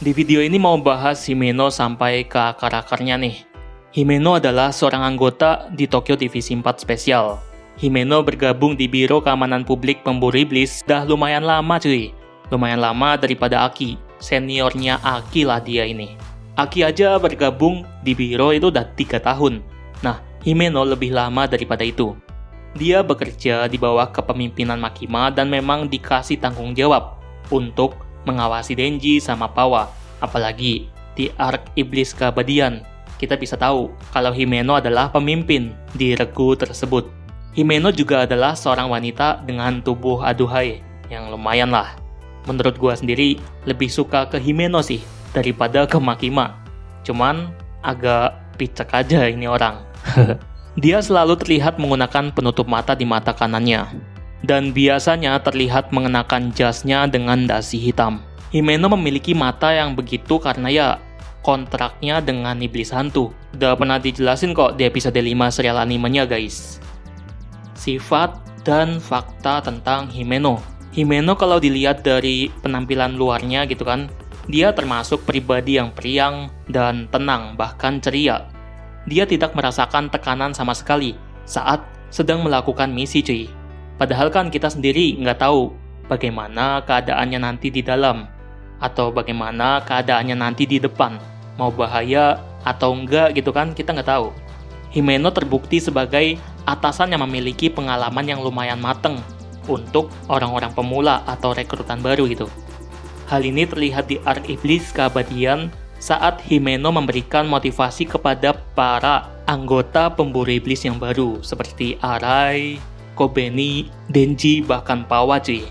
Di video ini mau bahas Himeno sampai ke akar-akarnya nih. Himeno adalah seorang anggota di Tokyo Divisi 4 Spesial. Himeno bergabung di Biro Keamanan Publik Pemburu Iblis dah lumayan lama cuy. Lumayan lama daripada Aki. Seniornya Aki lah dia ini. Aki aja bergabung di Biro itu udah 3 tahun. Nah, Himeno lebih lama daripada itu. Dia bekerja di bawah kepemimpinan Makima dan memang dikasih tanggung jawab untuk mengawasi Denji sama Pawa. Apalagi di arc Iblis Keabadian, kita bisa tahu kalau Himeno adalah pemimpin di regu tersebut. Himeno juga adalah seorang wanita dengan tubuh aduhai yang lumayan lah. Menurut gua sendiri, lebih suka ke Himeno sih daripada ke Makima. Cuman agak picek aja ini orang. Dia selalu terlihat menggunakan penutup mata di mata kanannya. Dan biasanya terlihat mengenakan jasnya dengan dasi hitam. Himeno memiliki mata yang begitu karena ya kontraknya dengan iblis hantu. Udah pernah dijelasin kok di episode 5 serial animenya guys. Sifat dan fakta tentang Himeno. Himeno kalau dilihat dari penampilan luarnya gitu kan, dia termasuk pribadi yang periang dan tenang bahkan ceria. Dia tidak merasakan tekanan sama sekali saat sedang melakukan misi cuy. Padahal kan kita sendiri nggak tahu bagaimana keadaannya nanti di dalam, atau bagaimana keadaannya nanti di depan, mau bahaya atau enggak gitu kan, kita nggak tahu. Himeno terbukti sebagai atasan yang memiliki pengalaman yang lumayan mateng untuk orang-orang pemula atau rekrutan baru gitu. Hal ini terlihat di arc Iblis Keabadian saat Himeno memberikan motivasi kepada para anggota pemburu iblis yang baru seperti Arai, Kobeni, Denji, bahkan Pawa cuy.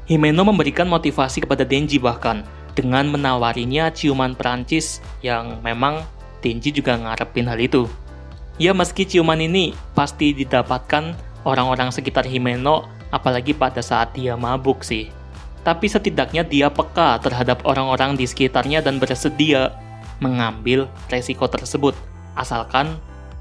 Himeno memberikan motivasi kepada Denji bahkan dengan menawarinya ciuman Perancis yang memang Denji juga ngarepin hal itu. Ya meski ciuman ini pasti didapatkan orang-orang sekitar Himeno apalagi pada saat dia mabuk sih. Tapi setidaknya dia peka terhadap orang-orang di sekitarnya dan bersedia mengambil resiko tersebut asalkan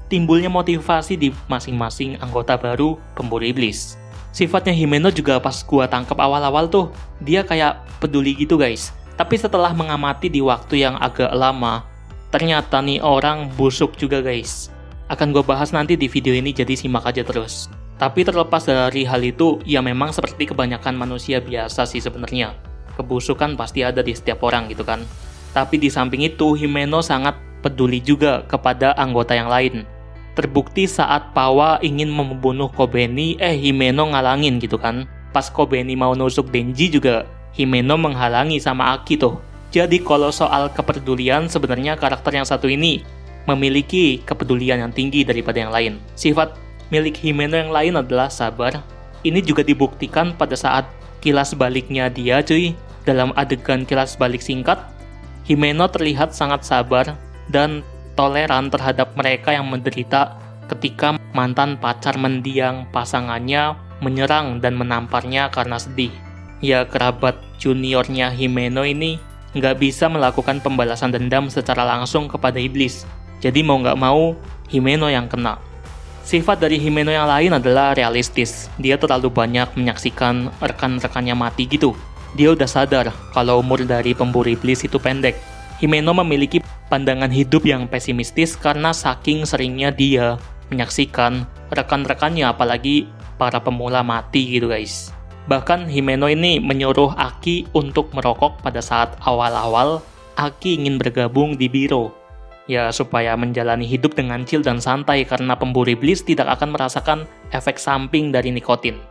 timbulnya motivasi di masing-masing anggota baru pemburu iblis. Sifatnya Himeno juga pas gua tangkap awal-awal tuh, dia kayak peduli gitu guys. Tapi setelah mengamati di waktu yang agak lama, ternyata nih orang busuk juga guys. Akan gua bahas nanti di video ini, jadi simak aja terus. Tapi terlepas dari hal itu, ya memang seperti kebanyakan manusia biasa sih sebenarnya. Kebusukan pasti ada di setiap orang gitu kan. Tapi di samping itu, Himeno sangat peduli juga kepada anggota yang lain. Terbukti saat Pawa ingin membunuh Kobeni, Himeno ngalangin gitu kan. Pas Kobeni mau nusuk Denji juga, Himeno menghalangi sama Aki tuh. Jadi kalau soal kepedulian, sebenarnya karakter yang satu ini memiliki kepedulian yang tinggi daripada yang lain. Sifat milik Himeno yang lain adalah sabar. Ini juga dibuktikan pada saat kilas baliknya dia cuy. Dalam adegan kilas balik singkat, Himeno terlihat sangat sabar dan toleran terhadap mereka yang menderita ketika mantan pacar mendiang pasangannya menyerang dan menamparnya karena sedih. Ya kerabat juniornya Himeno ini nggak bisa melakukan pembalasan dendam secara langsung kepada iblis. Jadi mau nggak mau Himeno yang kena. Sifat dari Himeno yang lain adalah realistis. Dia terlalu banyak menyaksikan rekan-rekannya mati gitu. Dia udah sadar kalau umur dari pemburu iblis itu pendek. Himeno memiliki pandangan hidup yang pesimistis karena saking seringnya dia menyaksikan rekan-rekannya apalagi para pemula mati gitu guys. Bahkan Himeno ini menyuruh Aki untuk merokok pada saat awal-awal Aki ingin bergabung di biro. Ya supaya menjalani hidup dengan chill dan santai karena pemburu iblis tidak akan merasakan efek samping dari nikotin.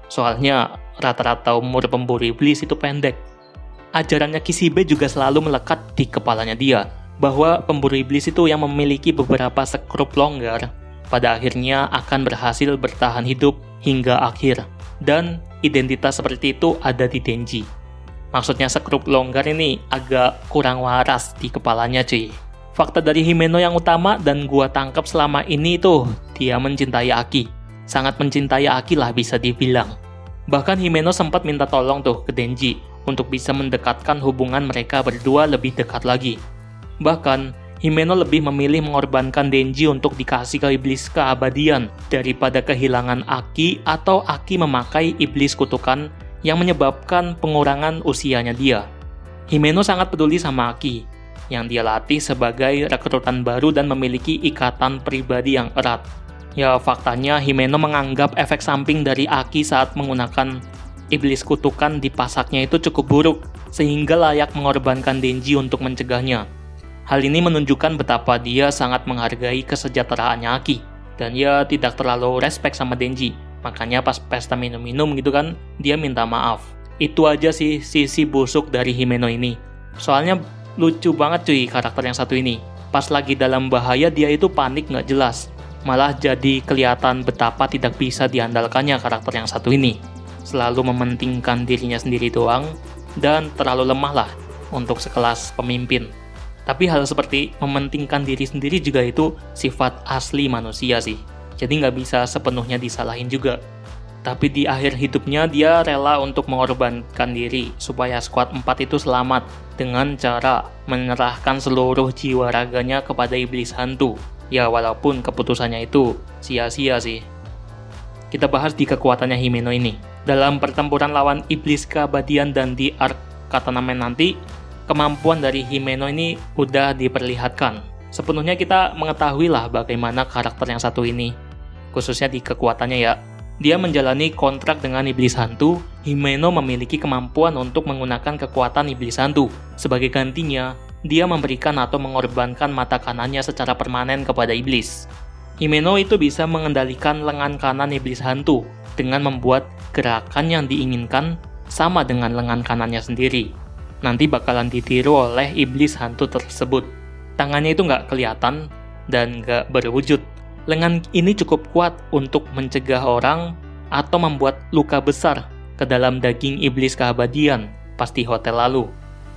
Soalnya rata-rata umur pemburu iblis itu pendek. Ajarannya Kishibe juga selalu melekat di kepalanya dia, bahwa pemburu iblis itu yang memiliki beberapa sekrup longgar, pada akhirnya akan berhasil bertahan hidup hingga akhir. Dan identitas seperti itu ada di Denji. Maksudnya sekrup longgar ini agak kurang waras di kepalanya cuy. Fakta dari Himeno yang utama dan gua tangkap selama ini tuh, dia mencintai Aki. Sangat mencintai Aki lah bisa dibilang. Bahkan Himeno sempat minta tolong tuh ke Denji untuk bisa mendekatkan hubungan mereka berdua lebih dekat lagi. Bahkan, Himeno lebih memilih mengorbankan Denji untuk dikasih ke iblis keabadian daripada kehilangan Aki atau Aki memakai iblis kutukan yang menyebabkan pengurangan usianya dia. Himeno sangat peduli sama Aki, yang dia latih sebagai rekrutan baru dan memiliki ikatan pribadi yang erat. Ya, faktanya Himeno menganggap efek samping dari Aki saat menggunakan iblis kutukan di pasaknya itu cukup buruk, sehingga layak mengorbankan Denji untuk mencegahnya. Hal ini menunjukkan betapa dia sangat menghargai kesejahteraannya Aki, dan dia tidak terlalu respect sama Denji. Makanya pas pesta minum-minum gitu kan, dia minta maaf. Itu aja sih sisi busuk dari Himeno ini. Soalnya lucu banget cuy karakter yang satu ini. Pas lagi dalam bahaya dia itu panik nggak jelas. Malah jadi kelihatan betapa tidak bisa diandalkannya karakter yang satu ini. Selalu mementingkan dirinya sendiri doang, dan terlalu lemah lah untuk sekelas pemimpin. Tapi hal seperti mementingkan diri sendiri juga itu sifat asli manusia sih. Jadi nggak bisa sepenuhnya disalahin juga. Tapi di akhir hidupnya dia rela untuk mengorbankan diri supaya skuad 4 itu selamat dengan cara menyerahkan seluruh jiwa raganya kepada iblis hantu. Ya walaupun keputusannya itu sia-sia sih. Kita bahas di kekuatannya Himeno ini. Dalam pertempuran lawan iblis keabadian dan di arc Katana Man nanti, kemampuan dari Himeno ini udah diperlihatkan. Sepenuhnya kita mengetahui lah bagaimana karakter yang satu ini, khususnya di kekuatannya ya. Dia menjalani kontrak dengan iblis hantu. Himeno memiliki kemampuan untuk menggunakan kekuatan iblis hantu. Sebagai gantinya, dia memberikan atau mengorbankan mata kanannya secara permanen kepada iblis. Himeno itu bisa mengendalikan lengan kanan iblis hantu dengan membuat gerakan yang diinginkan sama dengan lengan kanannya sendiri. Nanti bakalan ditiru oleh iblis hantu tersebut. Tangannya itu nggak kelihatan dan nggak berwujud. Lengan ini cukup kuat untuk mencegah orang atau membuat luka besar ke dalam daging iblis keabadian pas di hotel lalu.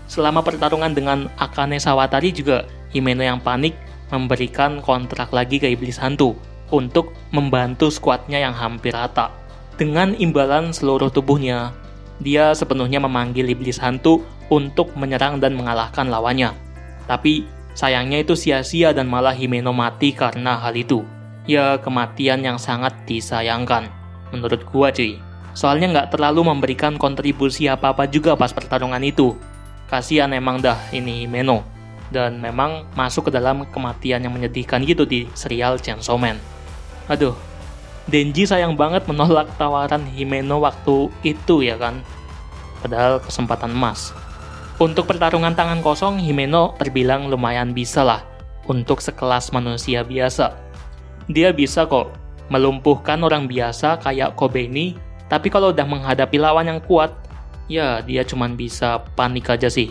Selama pertarungan dengan Akane Sawatari juga, Himeno yang panik memberikan kontrak lagi ke iblis hantu untuk membantu skuadnya yang hampir rata. Dengan imbalan seluruh tubuhnya, dia sepenuhnya memanggil iblis hantu untuk menyerang dan mengalahkan lawannya. Tapi sayangnya itu sia-sia dan malah Himeno mati karena hal itu. Ya kematian yang sangat disayangkan menurut gua cuy. Soalnya nggak terlalu memberikan kontribusi apa-apa juga pas pertarungan itu. Kasian emang dah ini Himeno. Dan memang masuk ke dalam kematian yang menyedihkan gitu di serial Chainsaw Man. Aduh, Denji sayang banget menolak tawaran Himeno waktu itu ya kan. Padahal kesempatan emas. Untuk pertarungan tangan kosong, Himeno terbilang lumayan bisa lah untuk sekelas manusia biasa. Dia bisa kok melumpuhkan orang biasa kayak Kobeni, tapi kalau udah menghadapi lawan yang kuat, ya dia cuman bisa panik aja sih.